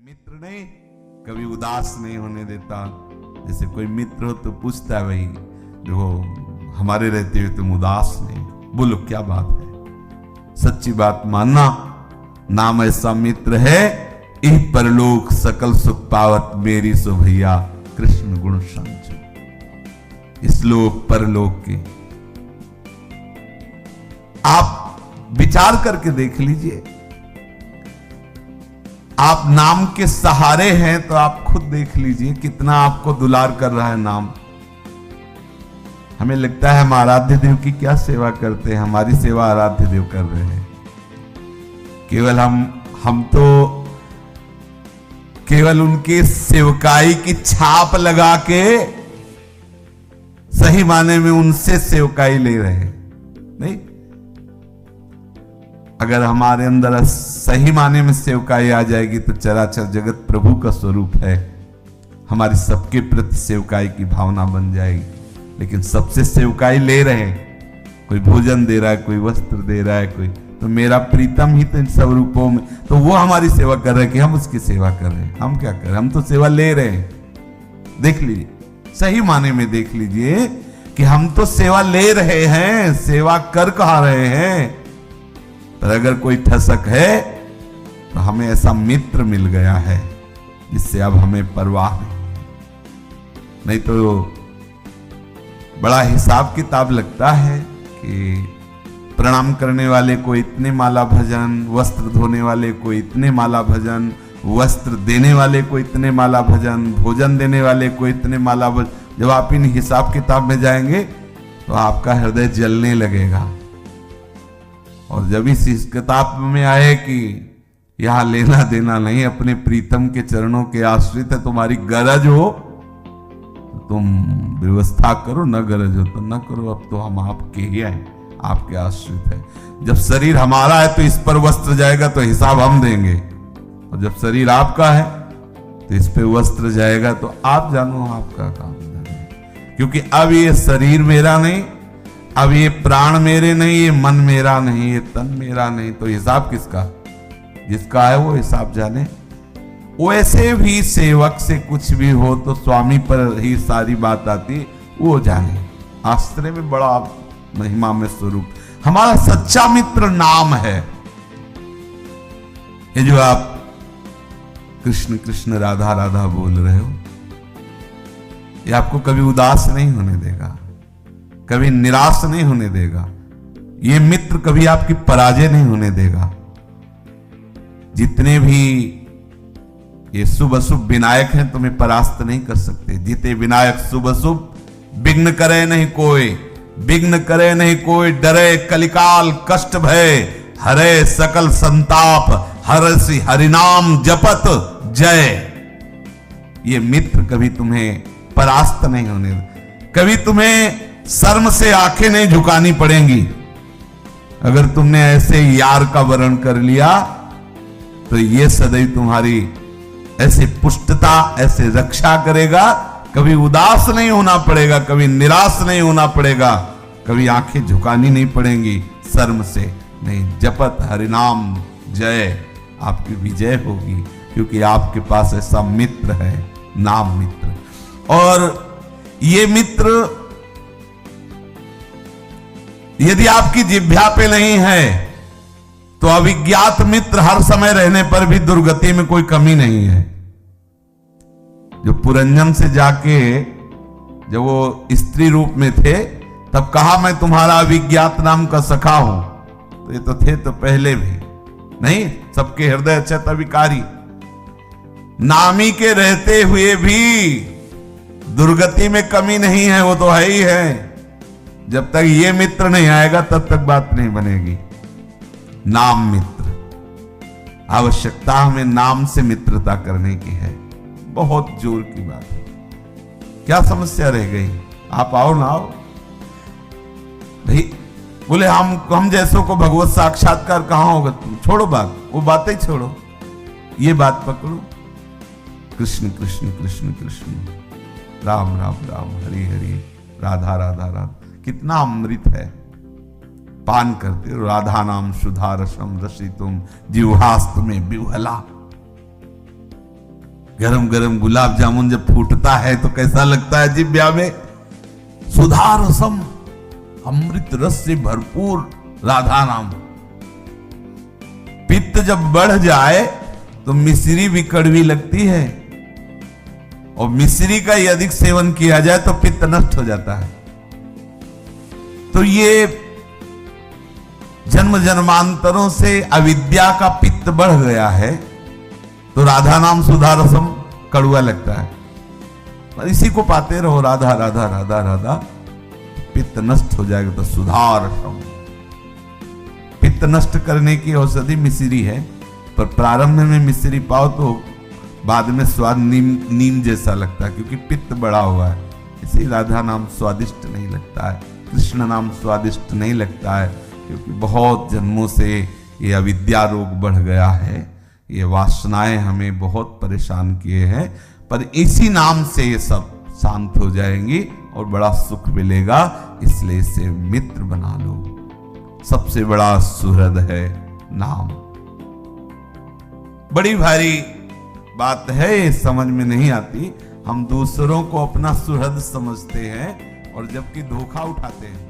मित्र नहीं कभी उदास नहीं होने देता। जैसे कोई मित्र हो तो पूछता है भाई देखो हमारे रहते हुए तुम उदास नहीं, बोलो क्या बात है। सच्ची बात मानना, नाम ऐसा मित्र है इह परलोक सकल सुख पावत मेरी सो भैया कृष्ण गुण संचो। इस लोक परलोक के आप विचार करके देख लीजिए। आप नाम के सहारे हैं तो आप खुद देख लीजिए कितना आपको दुलार कर रहा है नाम। हमें लगता है हम आराध्य देव की क्या सेवा करते हैं, हमारी सेवा आराध्य देव कर रहे हैं। केवल हम तो केवल उनके सेवकाई की छाप लगा के सही माने में उनसे सेवकाई ले रहे हैं। नहीं, अगर हमारे अंदर सही माने में सेवकाई आ जाएगी तो चराचर जगत प्रभु का स्वरूप है, हमारी सबके प्रति सेवकाई की भावना बन जाएगी। लेकिन सबसे सेवकाई ले रहे हैं, कोई भोजन दे रहा है, कोई वस्त्र दे रहा है, कोई तो मेरा प्रीतम ही तो इन सब रूपों में, तो वो हमारी सेवा कर रहे हैं कि हम उसकी सेवा कर रहे हैं। हम क्या कर रहे हैं, हम तो सेवा ले रहे हैं। देख लीजिए, सही माने में देख लीजिए कि हम तो सेवा ले रहे हैं, सेवा कर कहा रहे हैं। पर अगर कोई ठसक है तो हमें ऐसा मित्र मिल गया है जिससे अब हमें परवाह नहीं तो बड़ा हिसाब किताब लगता है कि प्रणाम करने वाले को इतने माला भजन, वस्त्र धोने वाले को इतने माला भजन, वस्त्र देने वाले को इतने माला भजन, भोजन देने वाले को इतने माला भजन। जब आप इन हिसाब किताब में जाएंगे तो आपका हृदय जलने लगेगा। और जब इस किताब में आए कि यहां लेना देना नहीं, अपने प्रीतम के चरणों के आश्रित है, तुम्हारी गरज हो तो तुम व्यवस्था करो, न गरज हो तो न करो। अब तो हम आपके ही हैं, आपके आश्रित है। जब शरीर हमारा है तो इस पर वस्त्र जाएगा तो हिसाब हम देंगे, और जब शरीर आपका है तो इस पे वस्त्र जाएगा तो आप जानो आपका काम जानो। क्योंकि अब ये शरीर मेरा नहीं, अब ये प्राण मेरे नहीं, ये मन मेरा नहीं, ये तन मेरा नहीं, तो हिसाब किसका? जिसका है वो हिसाब जाने। वैसे भी सेवक से कुछ भी हो तो स्वामी पर ही सारी बात आती, वो जाने। आश्रय में बड़ा महिमा में स्वरूप हमारा सच्चा मित्र नाम है। ये जो आप कृष्ण कृष्ण राधा राधा बोल रहे हो, ये आपको कभी उदास नहीं होने देगा, कभी निराश नहीं होने देगा। ये मित्र कभी आपकी पराजय नहीं होने देगा। जितने भी ये शुभ अशुभ विनायक हैं तुम्हें परास्त नहीं कर सकते। जीते विनायक शुभ अशुभ, विघ्न करे नहीं कोई, विघ्न करे नहीं कोई, डरे कलिकाल कष्ट भय, हरे सकल संताप, हरसि हरिनाम जपत जय। ये मित्र कभी तुम्हें परास्त नहीं होने, कभी तुम्हें शर्म से आंखें नहीं झुकानी पड़ेंगी। अगर तुमने ऐसे यार का वर्ण कर लिया तो ये सदैव तुम्हारी ऐसे पुष्टता, ऐसे रक्षा करेगा। कभी उदास नहीं होना पड़ेगा, कभी निराश नहीं होना पड़ेगा, कभी आंखें झुकानी नहीं पड़ेंगी शर्म से नहीं। जपत हरिनाम जय, आपकी विजय होगी, क्योंकि आपके पास ऐसा मित्र है, नाम मित्र। और ये मित्र यदि आपकी जिह्वा पे नहीं है तो अविज्ञात मित्र हर समय रहने पर भी दुर्गति में कोई कमी नहीं है। जो पुरंजन से जाके जब वो स्त्री रूप में थे तब कहा मैं तुम्हारा अविज्ञात नाम का सखा हूं, तो ये तो थे तो पहले भी नहीं, सबके हृदय अचेत अविकारी। नामी के रहते हुए भी दुर्गति में कमी नहीं है, वो तो है ही है। जब तक ये मित्र नहीं आएगा तब तक बात नहीं बनेगी। नाम मित्र, आवश्यकता हमें नाम से मित्रता करने की है। बहुत जोर की बात है। क्या समस्या रह गई? आप आओ ना आओ भाई। बोले हम जैसों को भगवत साक्षात्कार कहां होगा? तुम छोड़ो बात, वो बातें छोड़ो, ये बात पकड़ो। कृष्ण कृष्ण कृष्ण कृष्ण, राम राम राम, हरि हरि, राधा राधा राधा। कितना अमृत है, पान करते हो। राधा नाम सुधा रसम रसितुम जिह्वास्त में विह्वला। गरम गरम गुलाब जामुन जब फूटता है तो कैसा लगता है जिब्या में? सुधा रसम, अमृत रस से भरपूर राधा नाम। पित्त जब बढ़ जाए तो मिश्री भी कड़वी लगती है, और मिश्री का यदि अधिक सेवन किया जाए तो पित्त नष्ट हो जाता है। तो ये जन्म जन्मांतरों से अविद्या का पित्त बढ़ गया है, तो राधा नाम सुधा रसम कड़वा लगता है। पर इसी को पाते रहो, राधा राधा राधा राधा, पित्त नष्ट हो जाएगा। तो सुधा रसम, पित्त नष्ट करने की औषधि मिश्री है, पर प्रारंभ में मिश्री पाओ तो बाद में स्वाद नीम जैसा लगता है, क्योंकि पित्त बढ़ा हुआ है। इसी राधा नाम स्वादिष्ट नहीं लगता है, कृष्ण नाम स्वादिष्ट नहीं लगता है, क्योंकि बहुत जन्मों से ये अविद्या रोग बढ़ गया है, ये वासनाएं हमें बहुत परेशान किए हैं। पर इसी नाम से ये सब शांत हो जाएंगी और बड़ा सुख मिलेगा। इसलिए इसे मित्र बना लो। सबसे बड़ा सुहृद है नाम। बड़ी भारी बात है, ये समझ में नहीं आती। हम दूसरों को अपना सुहृद समझते हैं और जबकि धोखा उठाते हैं।